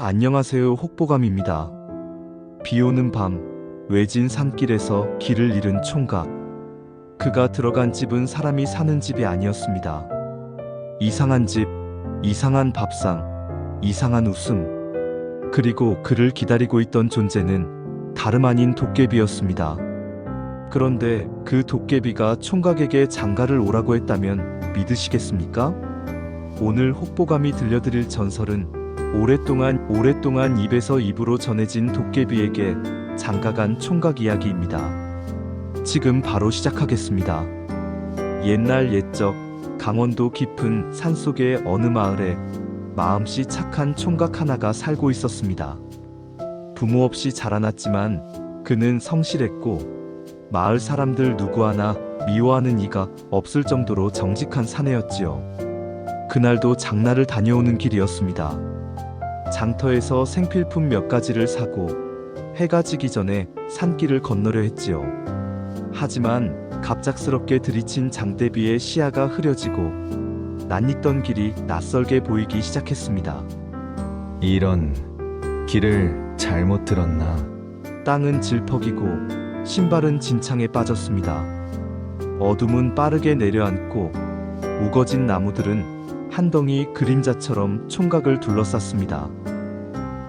안녕하세요, 혹보감입니다. 비 오는 밤, 외진 산길에서 길을 잃은 총각. 그가 들어간 집은 사람이 사는 집이 아니었습니다. 이상한 집, 이상한 밥상, 이상한 웃음. 그리고 그를 기다리고 있던 존재는 다름 아닌 도깨비였습니다. 그런데 그 도깨비가 총각에게 장가를 오라고 했다면 믿으시겠습니까? 오늘 혹보감이 들려드릴 전설은 오랫동안 입에서 입으로 전해진 도깨비에게 장가간 총각 이야기입니다. 지금 바로 시작하겠습니다. 옛날 옛적 강원도 깊은 산속의 어느 마을에 마음씨 착한 총각 하나가 살고 있었습니다. 부모 없이 자라났지만 그는 성실했고 마을 사람들 누구 하나 미워하는 이가 없을 정도로 정직한 사내였지요. 그날도 장날을 다녀오는 길이었습니다. 장터에서 생필품 몇 가지를 사고 해가 지기 전에 산길을 건너려 했지요. 하지만 갑작스럽게 들이친 장대비의 시야가 흐려지고 낯익던 길이 낯설게 보이기 시작했습니다. 이런, 길을 잘못 들었나? 땅은 질퍽이고 신발은 진창에 빠졌습니다. 어둠은 빠르게 내려앉고 우거진 나무들은 한 덩이 그림자처럼 총각을 둘러쌌습니다.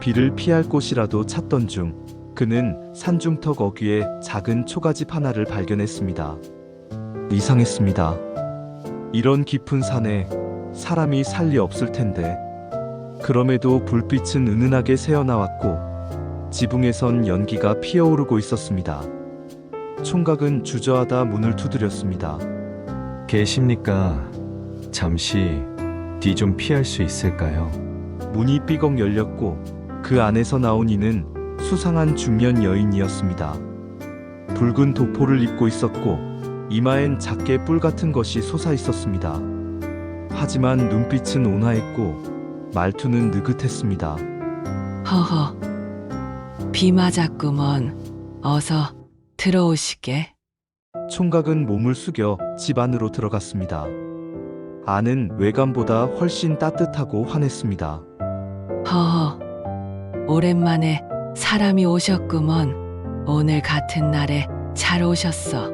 비를 피할 곳이라도 찾던 중 그는 산중턱 어귀에 작은 초가집 하나를 발견했습니다. 이상했습니다. 이런 깊은 산에 사람이 살 리 없을 텐데. 그럼에도 불빛은 은은하게 새어나왔고 지붕에선 연기가 피어오르고 있었습니다. 총각은 주저하다 문을 두드렸습니다. 계십니까? 잠시 뒤 좀 피할 수 있을까요? 문이 삐걱 열렸고 그 안에서 나온 이는 수상한 중년 여인이었습니다. 붉은 도포를 입고 있었고 이마엔 작게 뿔 같은 것이 솟아 있었습니다. 하지만 눈빛은 온화했고 말투는 느긋했습니다. 허허, 비 맞았구먼. 어서 들어오시게. 총각은 몸을 숙여 집 안으로 들어갔습니다. 안은 외관보다 훨씬 따뜻하고 환했습니다. 허허, 오랜만에 사람이 오셨구먼. 오늘 같은 날에 잘 오셨어.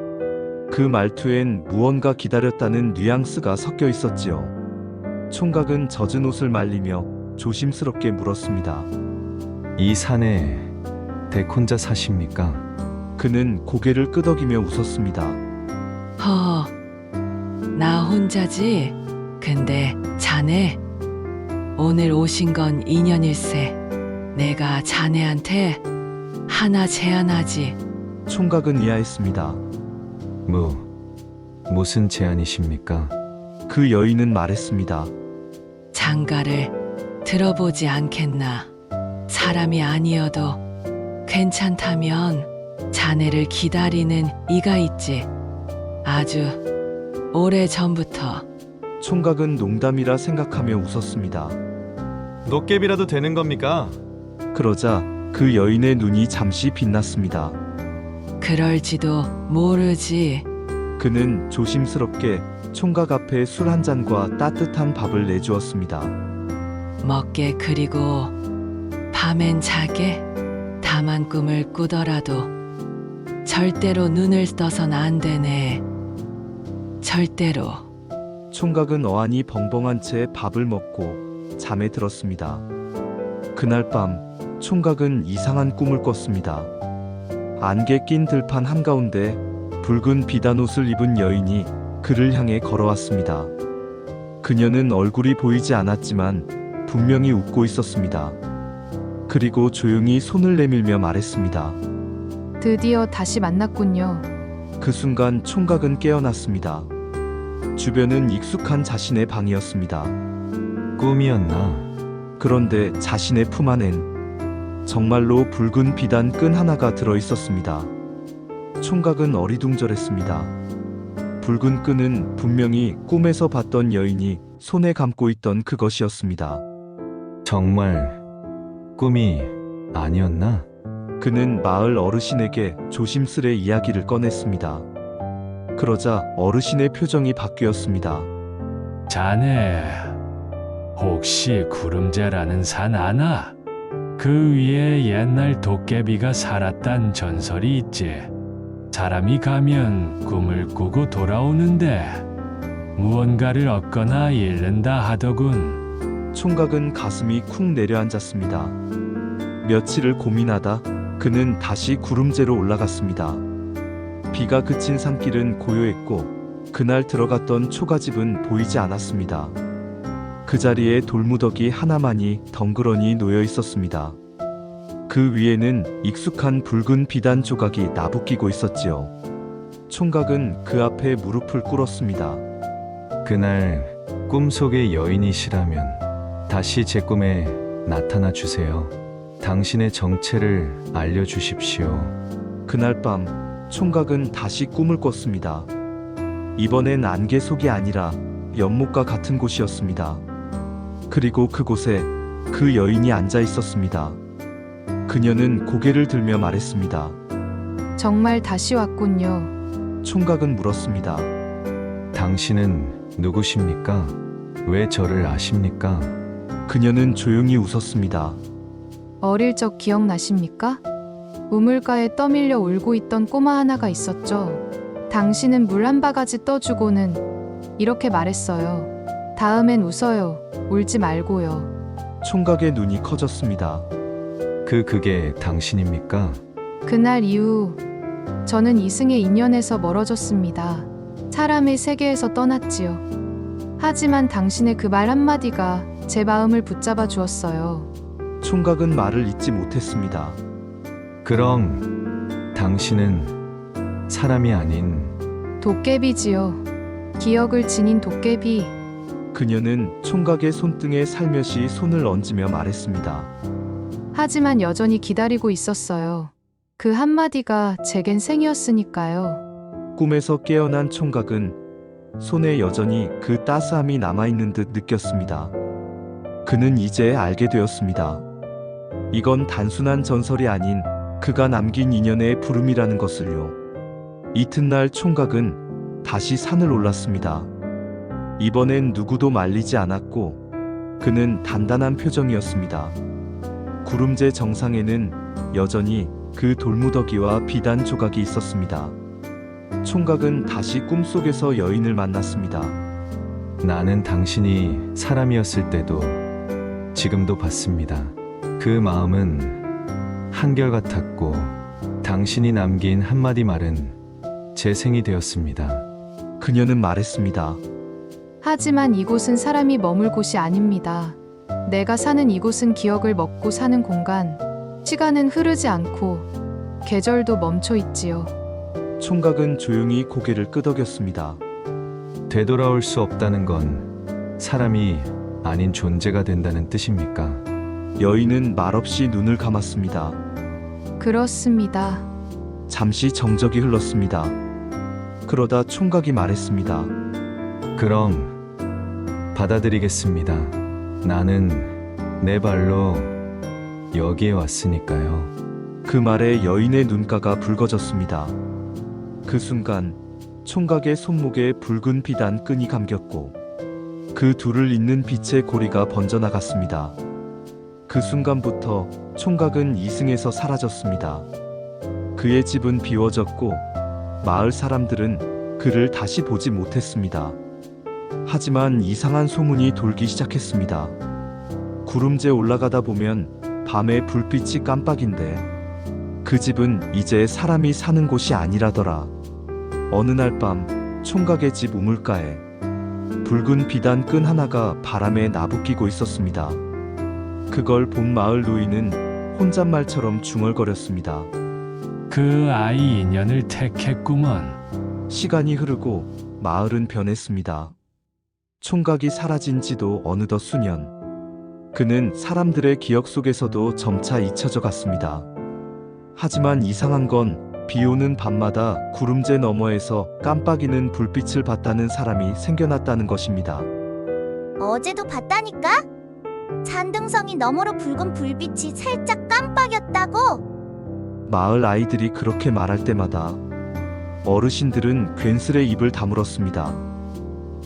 그 말투엔 무언가 기다렸다는 뉘앙스가 섞여 있었지요. 총각은 젖은 옷을 말리며 조심스럽게 물었습니다. 이 산에 댁 혼자 사십니까? 그는 고개를 끄덕이며 웃었습니다. 허허, 나 혼자지. 근데 자네, 오늘 오신 건 인연일세. 내가 자네한테 하나 제안하지. 총각은 이해했습니다. 무슨 제안이십니까? 그 여인은 말했습니다. 장가를 들어보지 않겠나. 사람이 아니어도 괜찮다면 자네를 기다리는 이가 있지. 아주 오래 전부터. 총각은 농담이라 생각하며 웃었습니다. 도깨비라도 되는 겁니까? 그러자 그 여인의 눈이 잠시 빛났습니다. 그럴지도 모르지. 그는 조심스럽게 총각 앞에 술 한 잔과 따뜻한 밥을 내주었습니다. 먹게 그리고 밤엔 자게. 다만 꿈을 꾸더라도 절대로 눈을 떠선 안 되네. 절대로. 총각은 어안이 벙벙한 채 밥을 먹고 잠에 들었습니다. 그날 밤 총각은 이상한 꿈을 꿨습니다. 안개 낀 들판 한가운데 붉은 비단 옷을 입은 여인이 그를 향해 걸어왔습니다. 그녀는 얼굴이 보이지 않았지만 분명히 웃고 있었습니다. 그리고 조용히 손을 내밀며 말했습니다. 드디어 다시 만났군요. 그 순간 총각은 깨어났습니다. 주변은 익숙한 자신의 방이었습니다. 꿈이었나? 그런데 자신의 품 안엔 정말로 붉은 비단 끈 하나가 들어 있었습니다. 총각은 어리둥절했습니다. 붉은 끈은 분명히 꿈에서 봤던 여인이 손에 감고 있던 그것이었습니다. 정말 꿈이 아니었나? 그는 마을 어르신에게 조심스레 이야기를 꺼냈습니다. 그러자 어르신의 표정이 바뀌었습니다. 자네, 혹시 구름자라는 산 아나? 그 위에 옛날 도깨비가 살았단 전설이 있지. 사람이 가면 꿈을 꾸고 돌아오는데 무언가를 얻거나 잃는다 하더군. 총각은 가슴이 쿵 내려앉았습니다. 며칠을 고민하다 그는 다시 구름제로 올라갔습니다. 비가 그친 산길은 고요했고 그날 들어갔던 초가집은 보이지 않았습니다. 그 자리에 돌무더기 하나만이 덩그러니 놓여 있었습니다. 그 위에는 익숙한 붉은 비단 조각이 나부끼고 있었지요. 총각은 그 앞에 무릎을 꿇었습니다. 그날 꿈속의 여인이시라면 다시 제 꿈에 나타나 주세요. 당신의 정체를 알려주십시오. 그날 밤 총각은 다시 꿈을 꿨습니다. 이번엔 안개 속이 아니라 연못과 같은 곳이었습니다. 그리고 그곳에 그 여인이 앉아 있었습니다. 그녀는 고개를 들며 말했습니다. 정말 다시 왔군요. 총각은 물었습니다. 당신은 누구십니까? 왜 저를 아십니까? 그녀는 조용히 웃었습니다. 어릴 적 기억나십니까? 우물가에 떠밀려 울고 있던 꼬마 하나가 있었죠. 당신은 물 한 바가지 떠주고는 이렇게 말했어요. 다음엔 웃어요. 울지 말고요. 총각의 눈이 커졌습니다. 그게 당신입니까? 그날 이후 저는 이승의 인연에서 멀어졌습니다. 사람의 세계에서 떠났지요. 하지만 당신의 그 말 한마디가 제 마음을 붙잡아 주었어요. 총각은 말을 잇지 못했습니다. 그럼 당신은 사람이 아닌 도깨비지요. 기억을 지닌 도깨비. 그녀는 총각의 손등에 살며시 손을 얹으며 말했습니다. 하지만 여전히 기다리고 있었어요. 그 한마디가 제겐 생이었으니까요. 꿈에서 깨어난 총각은 손에 여전히 그 따스함이 남아있는 듯 느꼈습니다. 그는 이제 알게 되었습니다. 이건 단순한 전설이 아닌 그가 남긴 인연의 부름이라는 것을요. 이튿날 총각은 다시 산을 올랐습니다. 이번엔 누구도 말리지 않았고 그는 단단한 표정이었습니다. 구름제 정상에는 여전히 그 돌무더기와 비단 조각이 있었습니다. 총각은 다시 꿈속에서 여인을 만났습니다. 나는 당신이 사람이었을 때도 지금도 봤습니다. 그 마음은 한결같았고 당신이 남긴 한마디 말은 재생이 되었습니다. 그녀는 말했습니다. 하지만 이곳은 사람이 머물 곳이 아닙니다. 내가 사는 이곳은 기억을 먹고 사는 공간. 시간은 흐르지 않고 계절도 멈춰 있지요. 총각은 조용히 고개를 끄덕였습니다. 되돌아올 수 없다는 건 사람이 아닌 존재가 된다는 뜻입니까? 여인은 말없이 눈을 감았습니다. 그렇습니다. 잠시 정적이 흘렀습니다. 그러다 총각이 말했습니다. 그럼 받아들이겠습니다. 나는 내 발로 여기에 왔으니까요. 그 말에 여인의 눈가가 붉어졌습니다. 그 순간 총각의 손목에 붉은 비단 끈이 감겼고 그 둘을 잇는 빛의 고리가 번져나갔습니다. 그 순간부터 총각은 이승에서 사라졌습니다. 그의 집은 비워졌고 마을 사람들은 그를 다시 보지 못했습니다. 하지만 이상한 소문이 돌기 시작했습니다. 구름제 올라가다 보면 밤에 불빛이 깜빡인데 그 집은 이제 사람이 사는 곳이 아니라더라. 어느 날 밤 총각의 집 우물가에 붉은 비단 끈 하나가 바람에 나부끼고 있었습니다. 그걸 본 마을 노인은 혼잣말처럼 중얼거렸습니다. 그 아이 인연을 택했구먼. 시간이 흐르고 마을은 변했습니다. 총각이 사라진 지도 어느덧 수년. 그는 사람들의 기억 속에서도 점차 잊혀져 갔습니다. 하지만 이상한 건 비 오는 밤마다 구름제 너머에서 깜빡이는 불빛을 봤다는 사람이 생겨났다는 것입니다. 어제도 봤다니까? 산등성이 너머로 붉은 불빛이 살짝 깜빡였다고? 마을 아이들이 그렇게 말할 때마다 어르신들은 괜스레 입을 다물었습니다.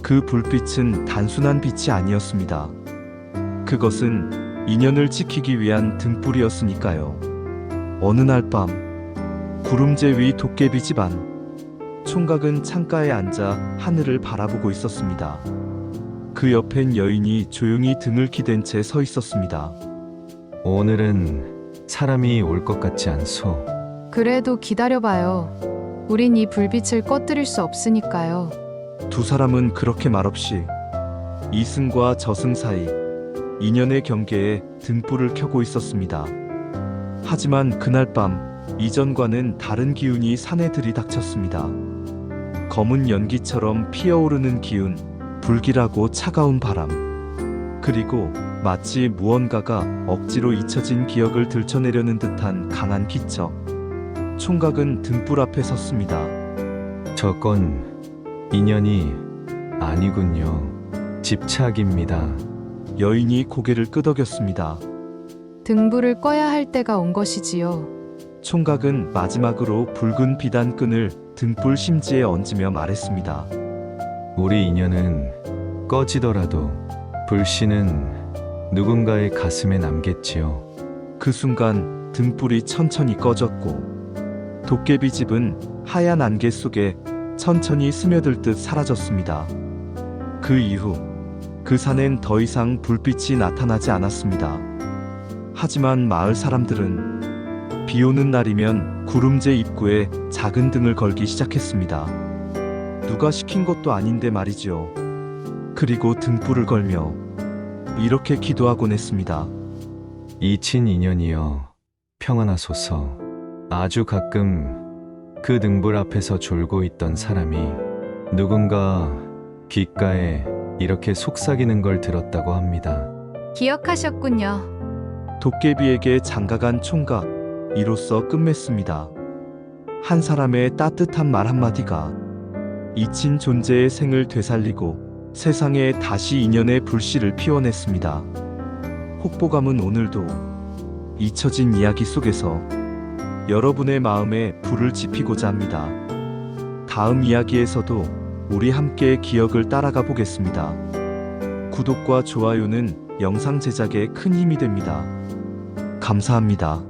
그 불빛은 단순한 빛이 아니었습니다. 그것은 인연을 지키기 위한 등불이었으니까요. 어느 날 밤, 구름재 위 도깨비 집안, 총각은 창가에 앉아 하늘을 바라보고 있었습니다. 그 옆엔 여인이 조용히 등을 기댄 채 서 있었습니다. 오늘은 사람이 올 것 같지 않소. 그래도 기다려봐요. 우린 이 불빛을 꺼뜨릴 수 없으니까요. 두 사람은 그렇게 말없이 이승과 저승 사이 인연의 경계에 등불을 켜고 있었습니다. 하지만 그날 밤 이전과는 다른 기운이 산에 들이닥쳤습니다. 검은 연기처럼 피어오르는 기운, 불길하고 차가운 바람, 그리고 마치 무언가가 억지로 잊혀진 기억을 들춰내려는 듯한 강한 기척. 총각은 등불 앞에 섰습니다. 저건 인연이 아니군요. 집착입니다. 여인이 고개를 끄덕였습니다. 등불을 꺼야 할 때가 온 것이지요. 총각은 마지막으로 붉은 비단끈을 등불 심지에 얹으며 말했습니다. 우리 인연은 꺼지더라도 불씨는 누군가의 가슴에 남겠지요. 그 순간 등불이 천천히 꺼졌고 도깨비 집은 하얀 안개 속에 천천히 스며들 듯 사라졌습니다. 그 이후 그 산엔 더 이상 불빛이 나타나지 않았습니다. 하지만 마을 사람들은 비 오는 날이면 구름재 입구에 작은 등을 걸기 시작했습니다. 누가 시킨 것도 아닌데 말이지요. 그리고 등불을 걸며 이렇게 기도하곤 했습니다. 이친 인연이여 평안하소서. 아주 가끔 그 등불 앞에서 졸고 있던 사람이 누군가 귓가에 이렇게 속삭이는 걸 들었다고 합니다. 기억하셨군요. 도깨비에게 장가간 총각, 이로써 끝맺습니다. 한 사람의 따뜻한 말 한마디가 잊힌 존재의 생을 되살리고 세상에 다시 인연의 불씨를 피워냈습니다. 혹보감은 오늘도 잊혀진 이야기 속에서 여러분의 마음에 불을 지피고자 합니다. 다음 이야기에서도 우리 함께 기억을 따라가 보겠습니다. 구독과 좋아요는 영상 제작에 큰 힘이 됩니다. 감사합니다.